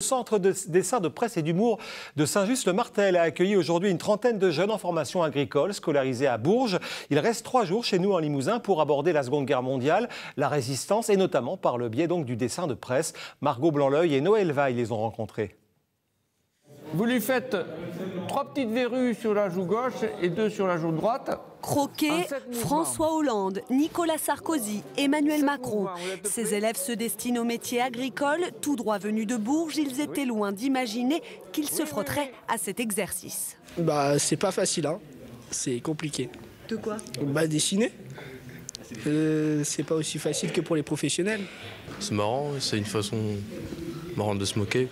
Le centre de dessin de presse et d'humour de Saint-Just-le-Martel a accueilli aujourd'hui une trentaine de jeunes en formation agricole scolarisés à Bourges. Il reste 3 jours chez nous en Limousin pour aborder la Seconde Guerre mondiale, la résistance et notamment par le biais donc du dessin de presse. Margot Blanc-L'Oeil et Noël Vaille les ont rencontrés. Vous lui faites 3 petites verrues sur la joue gauche et 2 sur la joue droite. Croquet, François Hollande, Nicolas Sarkozy, Emmanuel Macron. Ces élèves se destinent au métier agricole. Tout droit venus de Bourges, ils étaient loin d'imaginer qu'ils se frotteraient à cet exercice. C'est pas facile, hein. C'est compliqué. De quoi? Dessiner. C'est pas aussi facile que pour les professionnels. C'est marrant, c'est une façon marrante de se moquer.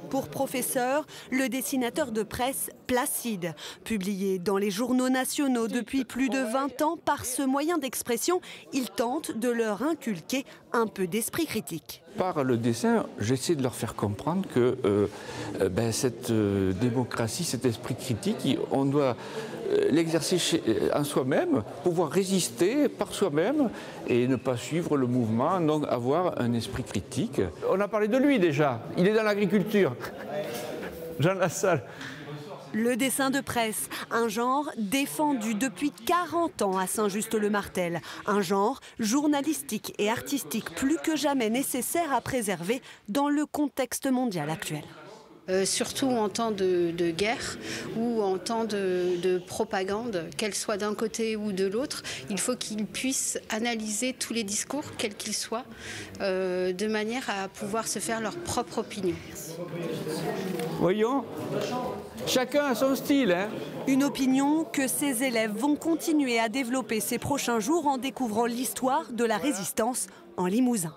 Pour professeur, le dessinateur de presse Placide, publié dans les journaux nationaux depuis plus de 20 ans, par ce moyen d'expression, il tente de leur inculquer un peu d'esprit critique. Par le dessin, j'essaie de leur faire comprendre que cette démocratie, cet esprit critique, on doit l'exercer en soi-même, pouvoir résister par soi-même et ne pas suivre le mouvement, donc avoir un esprit critique. On a parlé de lui déjà, il est dans l'agriculture, Jean Lassalle. Le dessin de presse, un genre défendu depuis 40 ans à Saint-Just-le-Martel. Un genre journalistique et artistique plus que jamais nécessaire à préserver dans le contexte mondial actuel. Surtout en temps de guerre ou en temps de propagande, qu'elle soit d'un côté ou de l'autre, il faut qu'ils puissent analyser tous les discours, quels qu'ils soient, de manière à pouvoir se faire leur propre opinion. Voyons, chacun a son style, hein. Une opinion que ces élèves vont continuer à développer ces prochains jours en découvrant l'histoire de la résistance en Limousin.